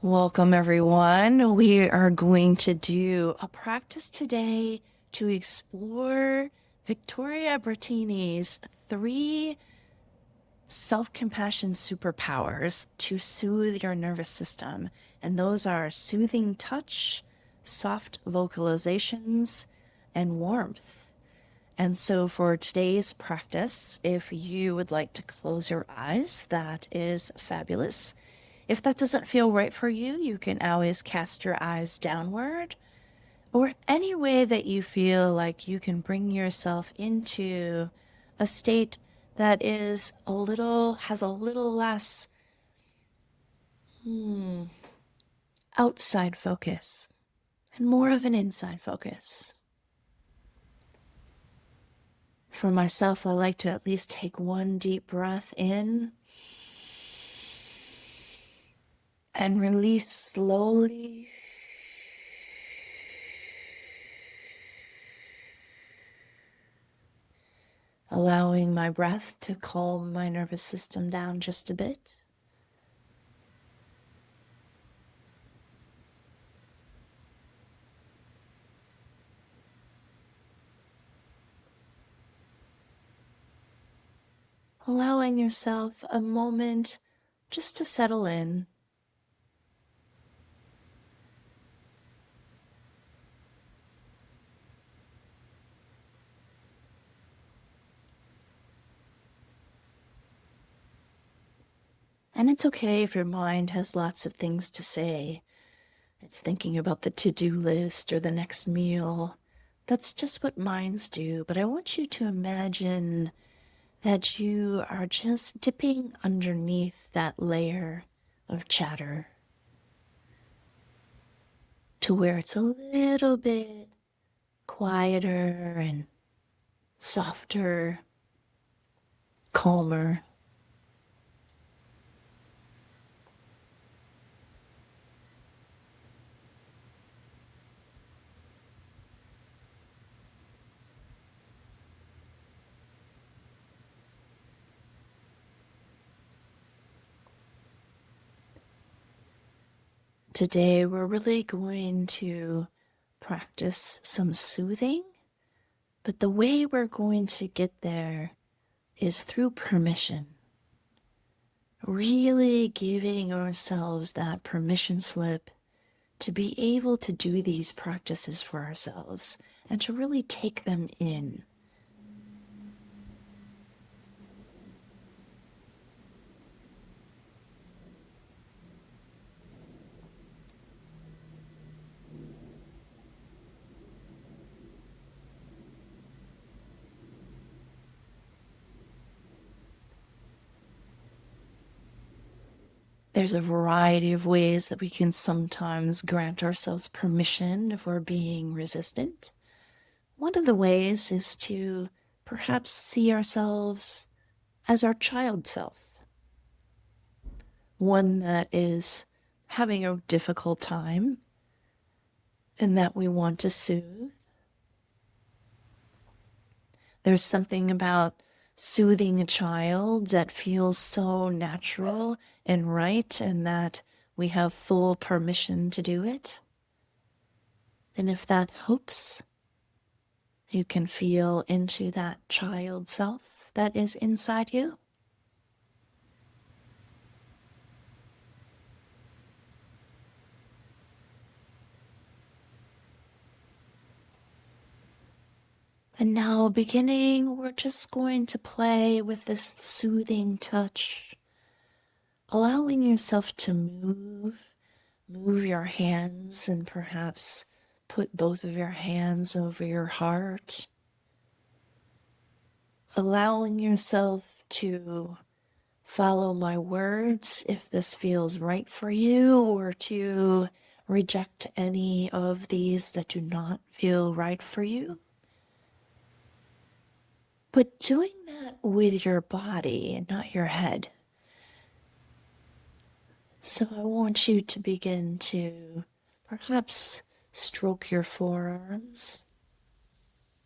Welcome, everyone. We are going to do a practice today to explore Victoria Brattini's 3 self-compassion superpowers to soothe your nervous system. And those are soothing touch, soft vocalizations, and warmth. And so for today's practice, if you would like to close your eyes, that is fabulous. If that doesn't feel right for you, you can always cast your eyes downward or any way that you feel like you can bring yourself into a state that has a little less outside focus and more of an inside focus. For myself, I like to at least take one deep breath in and release slowly. Allowing my breath to calm my nervous system down just a bit. Allowing yourself a moment just to settle in. And it's okay if your mind has lots of things to say. It's thinking about the to-do list or the next meal. That's just what minds do. But I want you to imagine that you are just dipping underneath that layer of chatter to where it's a little bit quieter and softer, calmer. Today, we're really going to practice some soothing, but the way we're going to get there is through permission. Really giving ourselves that permission slip to be able to do these practices for ourselves and to really take them in. There's a variety of ways that we can sometimes grant ourselves permission if we're being resistant. One of the ways is to perhaps see ourselves as our child self, one that is having a difficult time and that we want to soothe. There's something about soothing a child that feels so natural and right, and that we have full permission to do it. And if that helps, you can feel into that child self that is inside you. And now beginning, we're just going to play with this soothing touch, allowing yourself to move your hands and perhaps put both of your hands over your heart, allowing yourself to follow my words if this feels right for you, or to reject any of these that do not feel right for you. But doing that with your body and not your head. So I want you to begin to perhaps stroke your forearms,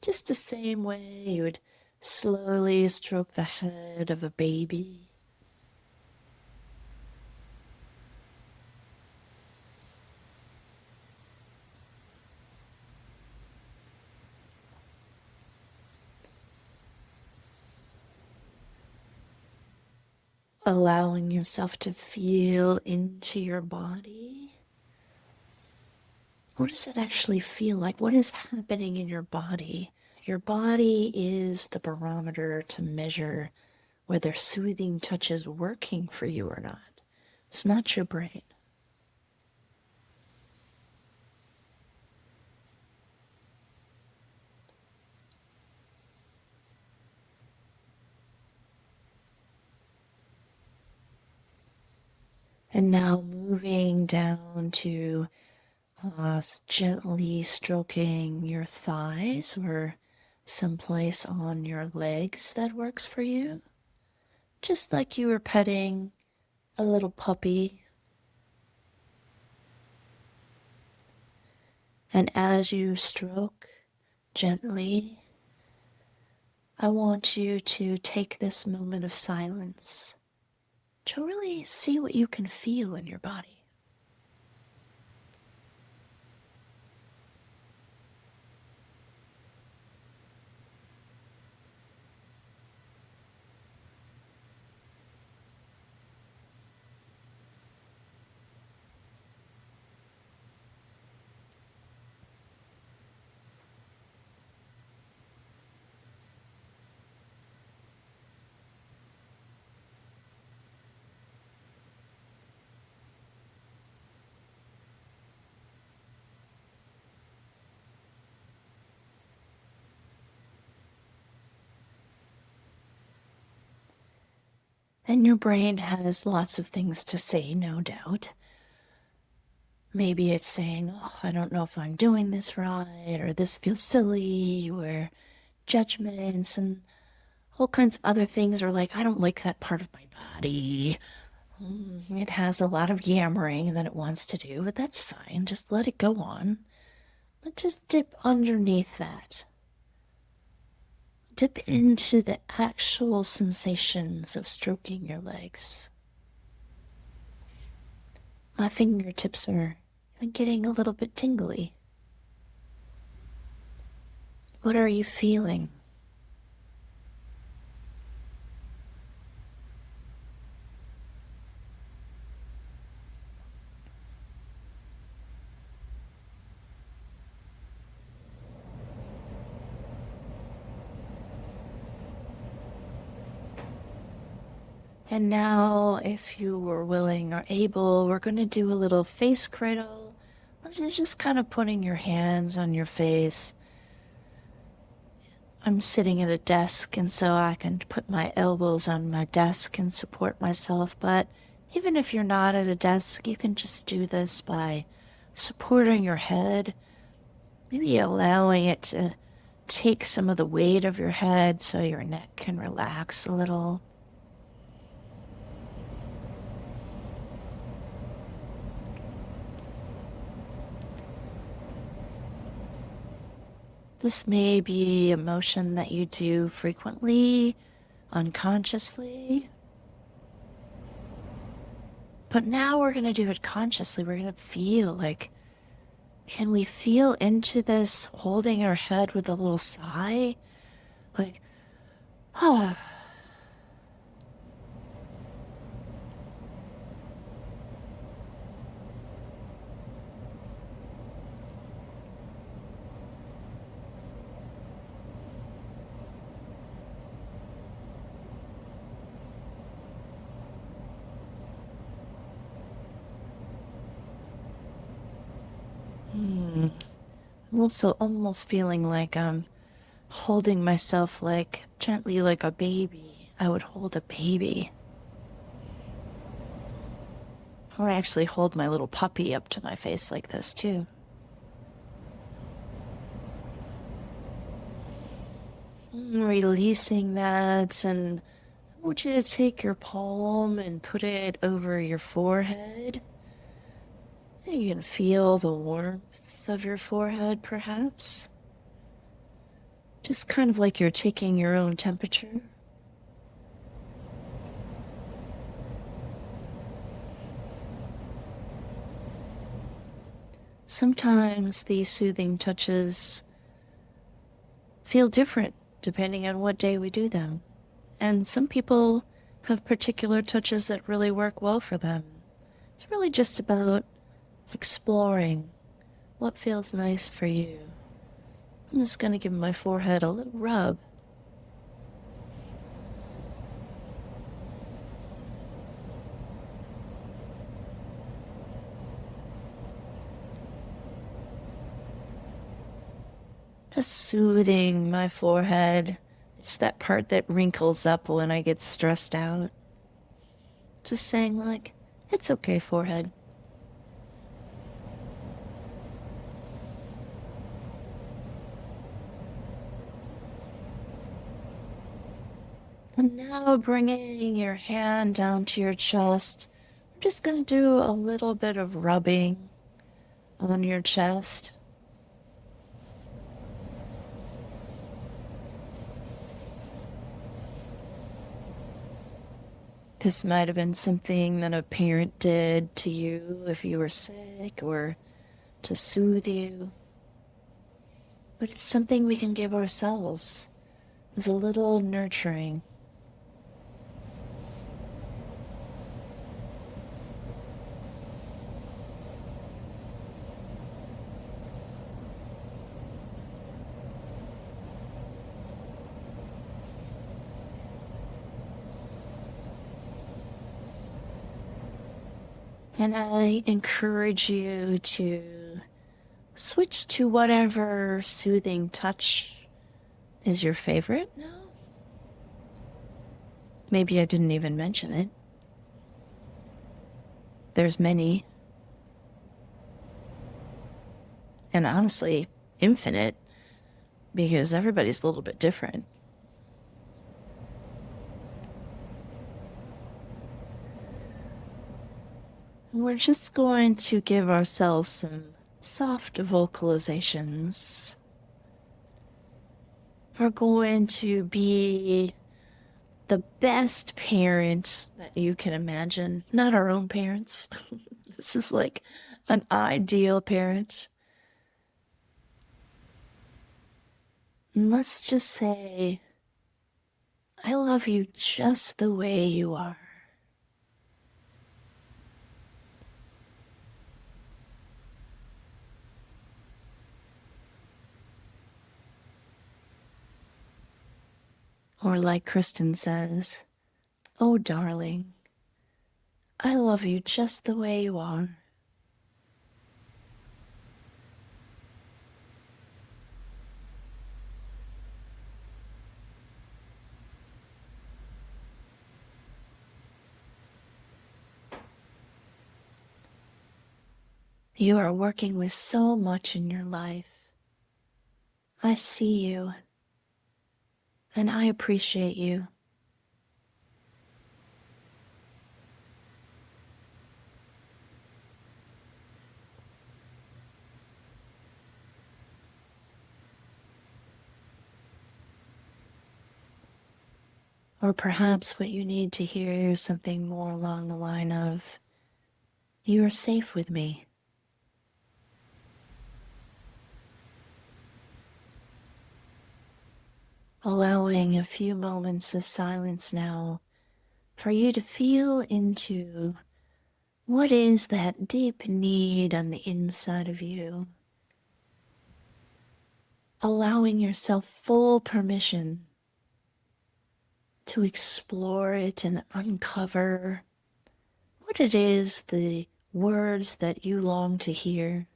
just the same way you would slowly stroke the head of a baby. allowing yourself to feel into your body. What does it actually feel like? What is happening in your body? Your body is the barometer to measure whether soothing touch is working for you or not. It's not your brain. And now moving down to gently stroking your thighs or someplace on your legs that works for you. Just like you were petting a little puppy. And as you stroke gently, I want you to take this moment of silence to really see what you can feel in your body. And your brain has lots of things to say, no doubt. Maybe it's saying, oh, I don't know if I'm doing this right, or this feels silly, or judgments, and all kinds of other things are like, I don't like that part of my body. It has a lot of yammering that it wants to do, but that's fine. Just let it go on. But just dip underneath that. Dip into the actual sensations of stroking your legs. My fingertips are getting a little bit tingly. What are you feeling? And now, if you were willing or able, we're going to do a little face cradle. Which is just kind of putting your hands on your face. I'm sitting at a desk, and so I can put my elbows on my desk and support myself. But even if you're not at a desk, you can just do this by supporting your head, maybe allowing it to take some of the weight of your head so your neck can relax a little. This may be a motion that you do frequently, unconsciously. But now we're going to do it consciously. We're going to feel like, can we feel into this holding our head with a little sigh? Like, ah. I'm also almost feeling like I'm holding myself like gently like a baby. I would hold a baby. Or I actually hold my little puppy up to my face like this too. Releasing that, and I want you to take your palm and put it over your forehead. And you can feel the warmth of your forehead, perhaps. Just kind of like you're taking your own temperature. Sometimes these soothing touches feel different depending on what day we do them. And some people have particular touches that really work well for them. It's really just about exploring what feels nice for you. I'm just going to give my forehead a little rub. Just soothing my forehead. It's that part that wrinkles up when I get stressed out. Just saying, like, it's okay, forehead. And now bringing your hand down to your chest, I'm just going to do a little bit of rubbing on your chest. This might have been something that a parent did to you if you were sick or to soothe you. But it's something we can give ourselves as a little nurturing. And I encourage you to switch to whatever soothing touch is your favorite now. Maybe I didn't even mention it. There's many. And honestly, infinite, because everybody's a little bit different. We're just going to give ourselves some soft vocalizations. We're going to be the best parent that you can imagine. Not our own parents. This is like an ideal parent. And let's just say, I love you just the way you are. Or like Kristen says, oh darling, I love you just the way you are. You are working with so much in your life. I see you, and I appreciate you. Or perhaps what you need to hear is something more along the line of, you are safe with me. Allowing a few moments of silence now for you to feel into what is that deep need on the inside of you. Allowing yourself full permission to explore it and uncover what it is, the words that you long to hear.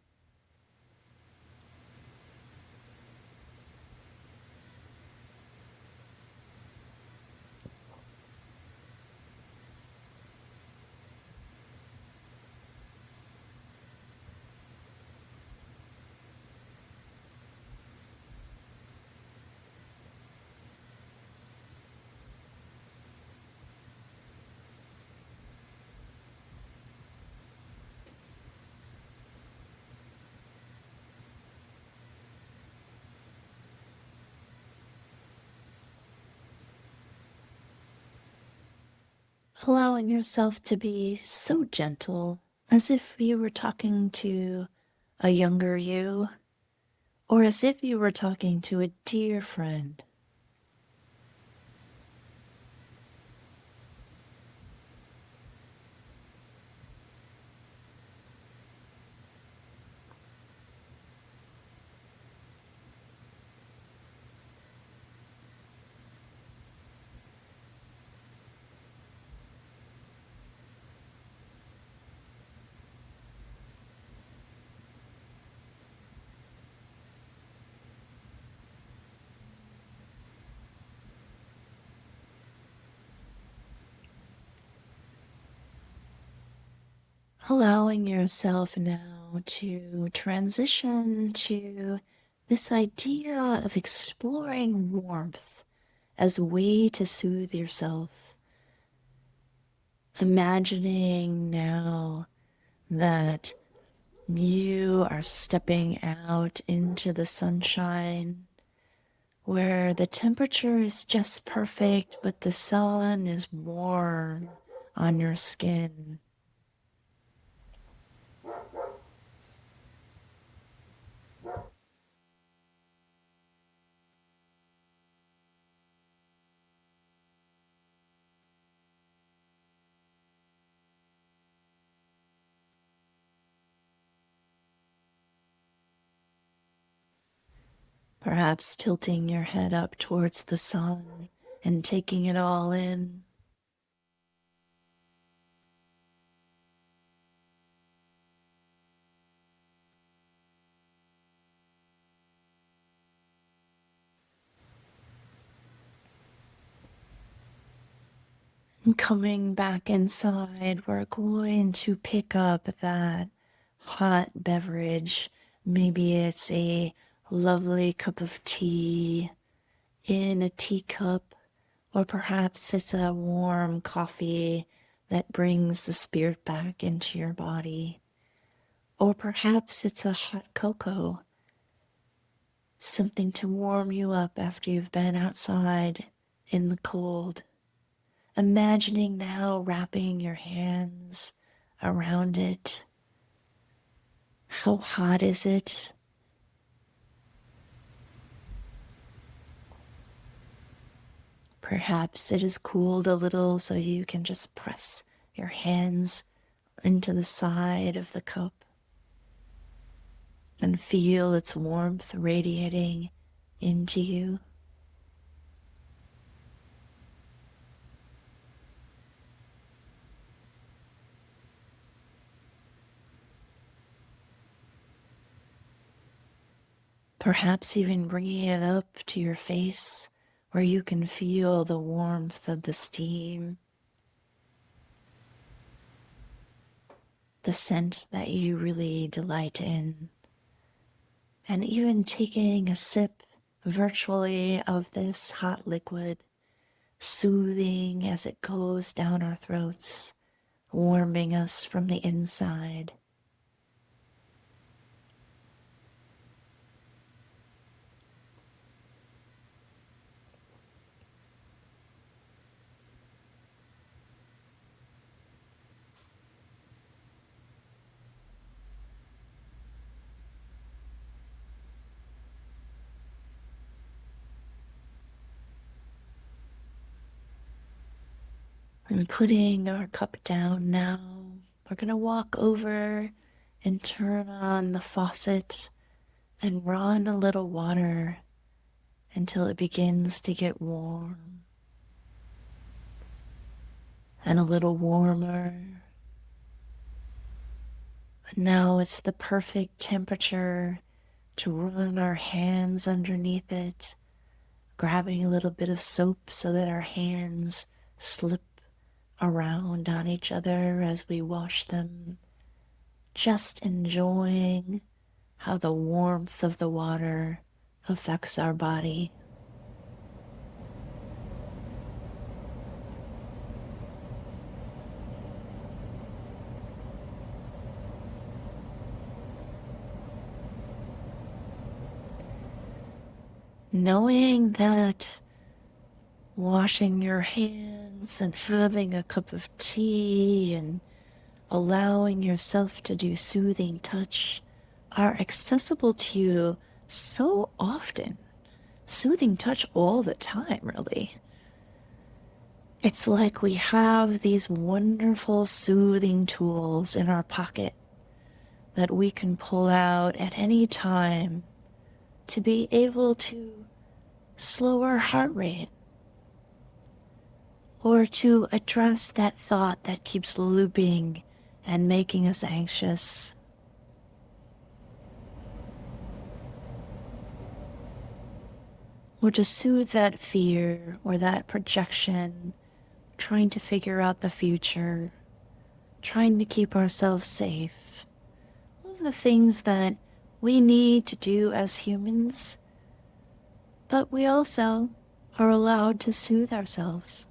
Allowing yourself to be so gentle, as if you were talking to a younger you, or as if you were talking to a dear friend. Allowing yourself now to transition to this idea of exploring warmth as a way to soothe yourself. Imagining now that you are stepping out into the sunshine where the temperature is just perfect, but the sun is warm on your skin. Perhaps tilting your head up towards the sun and taking it all in. And coming back inside, we're going to pick up that hot beverage. Maybe it's a lovely cup of tea in a teacup, or perhaps it's a warm coffee that brings the spirit back into your body. Or perhaps it's a hot cocoa, something to warm you up after you've been outside in the cold. Imagining now wrapping your hands around it. How hot is it? Perhaps it has cooled a little so you can just press your hands into the side of the cup and feel its warmth radiating into you. Perhaps even bringing it up to your face where you can feel the warmth of the steam, the scent that you really delight in, and even taking a sip virtually of this hot liquid, soothing as it goes down our throats, warming us from the inside. And putting our cup down now, we're going to walk over and turn on the faucet and run a little water until it begins to get warm and a little warmer. But now it's the perfect temperature to run our hands underneath it, grabbing a little bit of soap so that our hands slip around on each other as we wash them, just enjoying how the warmth of the water affects our body. Knowing that washing your hands and having a cup of tea and allowing yourself to do soothing touch are accessible to you so often. Soothing touch all the time, really. It's like we have these wonderful soothing tools in our pocket that we can pull out at any time to be able to slow our heart rate, or to address that thought that keeps looping and making us anxious. Or to soothe that fear or that projection, trying to figure out the future. trying to keep ourselves safe. All of the things that we need to do as humans, but we also are allowed to soothe ourselves.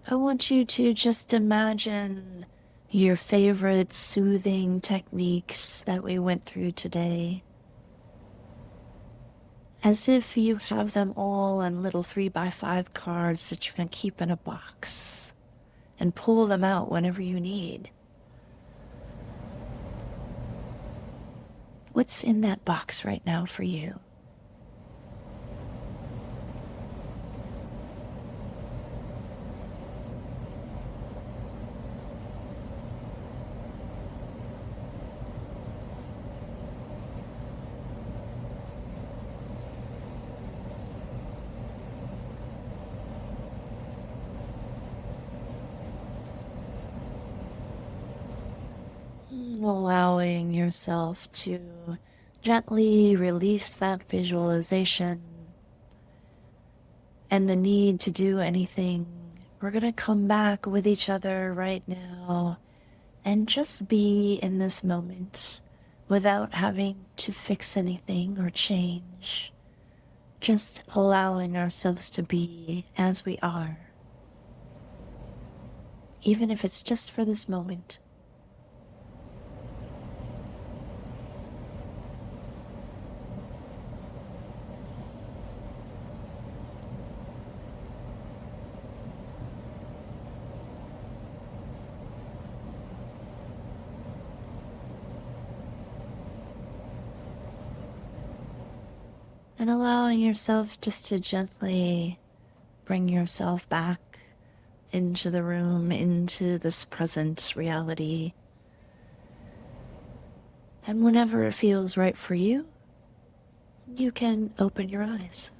I want you to just imagine your favorite soothing techniques that we went through today, as if you have them all on little 3x5 cards that you can keep in a box and pull them out whenever you need. What's in that box right now for you? Allowing yourself to gently release that visualization and the need to do anything. We're going to come back with each other right now and just be in this moment without having to fix anything or change. Just allowing ourselves to be as we are, even if it's just for this moment. And allowing yourself just to gently bring yourself back into the room, into this present reality. And whenever it feels right for you, you can open your eyes.